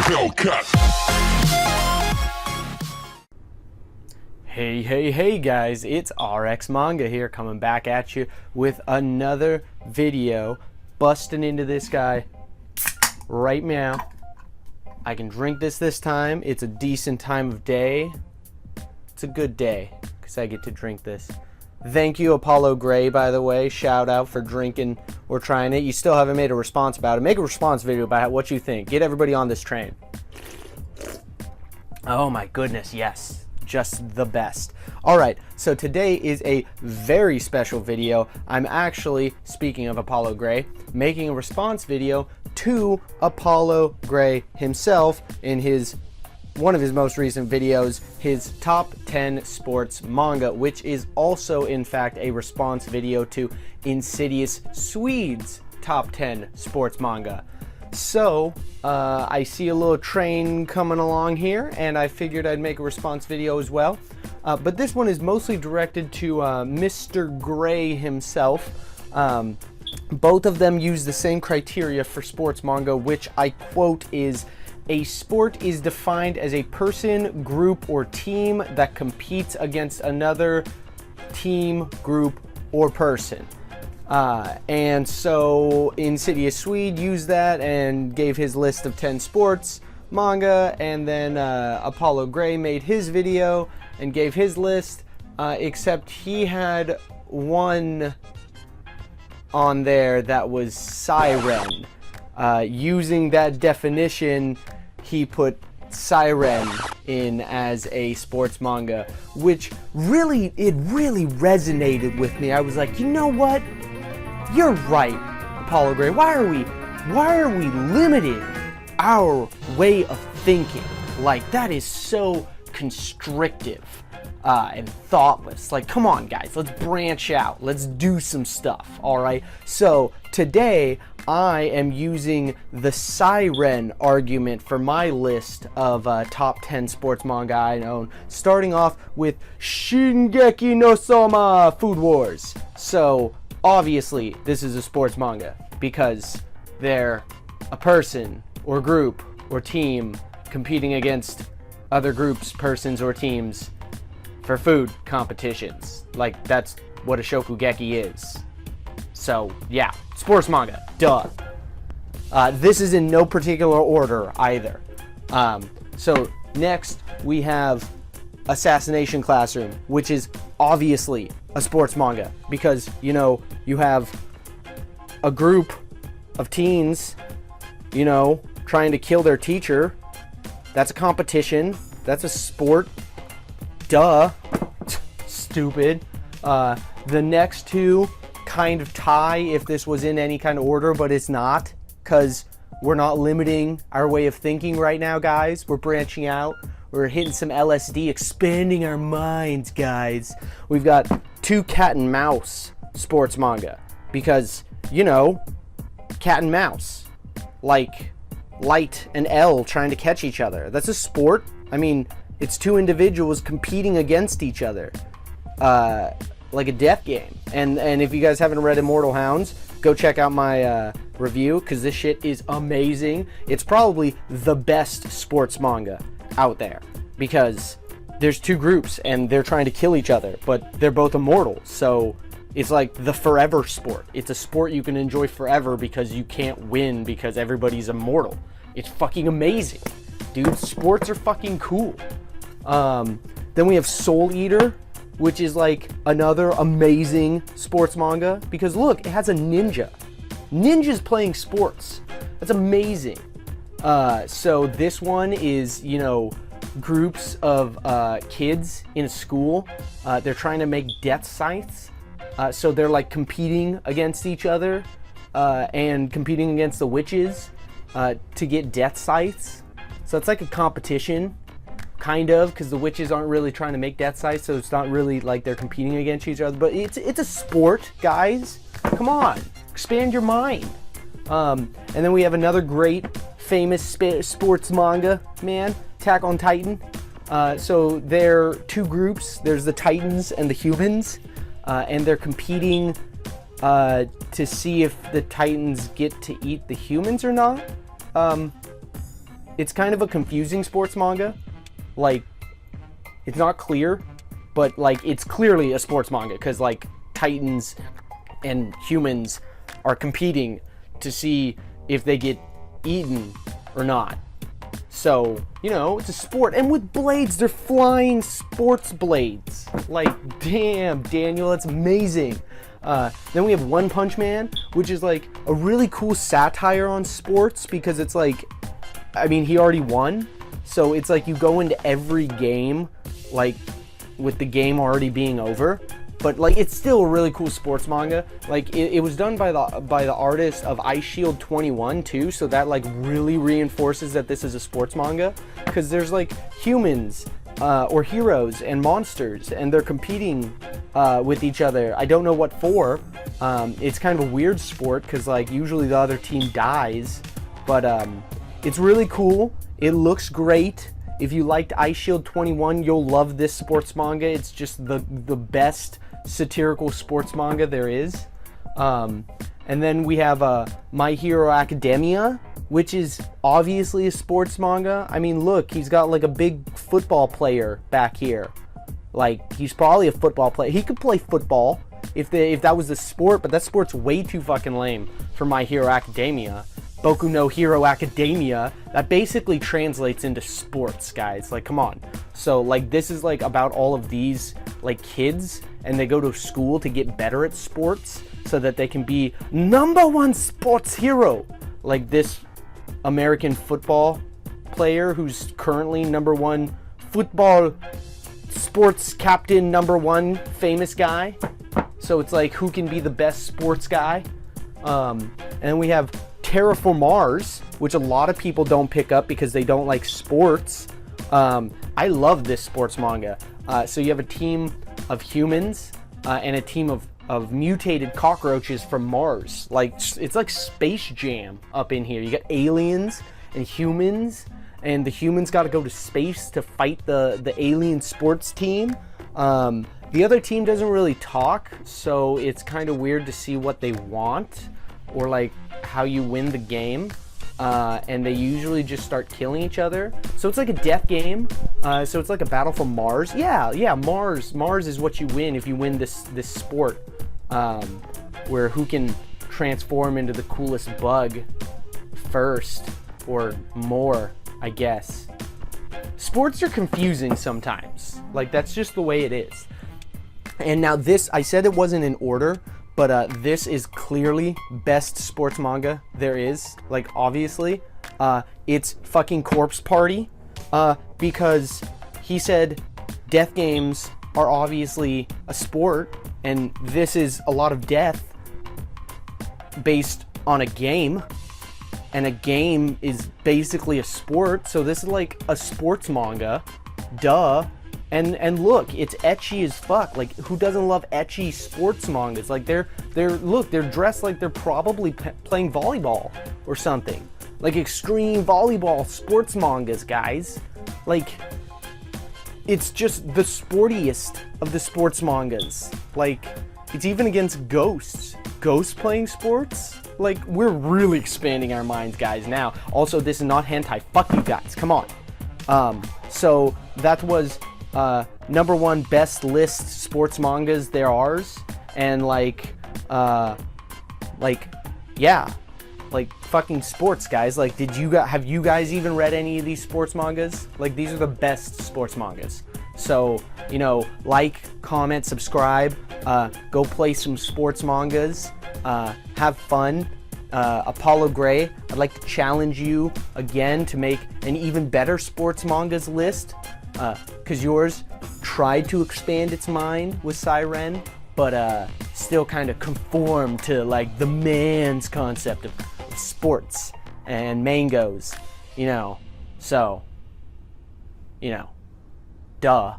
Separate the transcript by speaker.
Speaker 1: Hellcat.
Speaker 2: Hey guys, it's RX Manga here, coming back at you with another video, busting into this guy right now. I can drink this time. It's a decent time of day. It's a good day because I get to drink this. Thank you, Apollo Graye, by the way. Shout out for drinking or trying it. You still haven't made a response about it. Make a response video about what you think. Get everybody on this train. Oh my goodness, yes. Just the best. Alright, so today is a very special video. I'm actually, speaking of Apollo Graye, making a response video to Apollo Graye himself in one of his most recent videos, his top 10 sports manga, which is also in fact a response video to Insidious Swede's top 10 sports manga. So I see a little train coming along here, and I figured I'd make a response video as well. But this one is mostly directed to Mr. Graye himself. Both of them use the same criteria for sports manga, which I quote is, "A sport is defined as a person, group, or team that competes against another team, group, or person." And so Insidious Swede used that and gave his list of 10 sports manga, and then Apollo Graye made his video and gave his list, except he had one on there that was Siren. Using that definition, he put Siren in as a sports manga, which really resonated with me. I was like, you know what? You're right, Apollo Graye. Why are we limiting our way of thinking? Like, that is so constrictive and thoughtless. Like, come on, guys, let's branch out. Let's do some stuff, all right? So today, I am using the Siren argument for my list of top 10 sports manga I own, starting off with Shingeki no Soma Food Wars. So obviously this is a sports manga because they're a person or group or team competing against other groups, persons, or teams for food competitions. Like, that's what a shokugeki is. So yeah, sports manga, duh. This is in no particular order either. So next we have Assassination Classroom, which is obviously a sports manga because, you know, you have a group of teens, you know, trying to kill their teacher. That's a competition. That's a sport. Duh. Stupid. The next two kind of tie if this was in any kind of order, but it's not, because we're not limiting our way of thinking right now, guys. We're branching out. We're hitting some LSD, expanding our minds, guys. We've got two cat and mouse sports manga because, you know, cat and mouse, like Light and L trying to catch each other. That's a sport. I mean, it's two individuals competing against each other, like a death game. And if you guys haven't read Immortal Hounds, go check out my review, because this shit is amazing. It's probably the best sports manga out there because there's two groups and they're trying to kill each other, but they're both immortal. So it's like the forever sport. It's a sport you can enjoy forever because you can't win because everybody's immortal. It's fucking amazing, dude. Sports are fucking cool. Then we have Soul Eater, which is like another amazing sports manga because look, it has a ninja. Ninjas playing sports. That's amazing. So this one is, you know, groups of kids in a school. They're trying to make death scythes. So they're like competing against each other and competing against the witches to get death scythes. So it's like a competition, kind of, because the witches aren't really trying to make death scythes, so it's not really like they're competing against each other. But it's a sport, guys. Come on, expand your mind. And then we have another great, famous sports manga, man, Attack on Titan. So they're two groups. There's the Titans and the humans, and they're competing to see if the Titans get to eat the humans or not. it's kind of a confusing sports manga. Like, it's not clear, but like it's clearly a sports manga because like Titans and humans are competing to see if they get eaten or not. So, you know, it's a sport. And with blades, they're flying sports blades. Like, damn, Daniel, that's amazing. Then we have One Punch Man, which is like a really cool satire on sports because it's like, I mean, he already won. So it's like you go into every game, like, with the game already being over. But like it's still a really cool sports manga. Like it was done by the artist of Ice Shield 21 too, so that like really reinforces that this is a sports manga because there's like humans or heroes and monsters and they're competing with each other. I don't know what for. It's kind of a weird sport because like usually the other team dies, but it's really cool. It looks great. If you liked Ice Shield 21, you'll love this sports manga. It's just the best satirical sports manga there is. And then we have My Hero Academia, which is obviously a sports manga. I mean, look, he's got like a big football player back here. Like, he's probably a football player. He could play football if that was the sport, but that sport's way too fucking lame for My Hero Academia. Boku no Hero Academia, that basically translates into sports, guys. Like, come on. So, like, this is, like, about all of these, like, kids, and they go to school to get better at sports so that they can be #1 sports hero. Like this American football player who's currently #1 football sports captain, #1 famous guy. So it's like, who can be the best sports guy? And we have Terraform Mars, which a lot of people don't pick up because they don't like sports. I love this sports manga. So you have a team of humans and a team of mutated cockroaches from Mars. Like, it's like Space Jam up in here. You got aliens and humans, and the humans got to go to space to fight the alien sports team. The other team doesn't really talk, so it's kind of weird to see what they want or like how you win the game. And they usually just start killing each other. So it's like a death game. So it's like a battle for Mars. Yeah, Mars. Mars is what you win if you win this sport. Where who can transform into the coolest bug first or more, I guess. Sports are confusing sometimes. Like, that's just the way it is. And now this, I said it wasn't in order, but this is clearly best sports manga there is. Like, obviously, it's fucking Corpse Party, because he said death games are obviously a sport, and this is a lot of death based on a game, and a game is basically a sport, so this is like a sports manga, duh. And look, it's ecchi as fuck. Like, who doesn't love ecchi sports mangas? Like, they're dressed like they're probably playing volleyball or something. Like extreme volleyball sports mangas, guys. Like, it's just the sportiest of the sports mangas. Like, it's even against ghosts. Ghosts playing sports? Like, we're really expanding our minds, guys, now. Also, this is not hentai. Fuck you guys. Come on. So that was #1 best list sports mangas there are, and yeah, like fucking sports, guys. Like, have you guys even read any of these sports mangas? Like, these are the best sports mangas. So, you know, like, comment, subscribe, go play some sports mangas, have fun. Apollo Graye, I'd like to challenge you again to make an even better sports mangas list. Because yours tried to expand its mind with Siren, but still kind of conformed to like the man's concept of sports and mangoes, you know. So, you know, duh.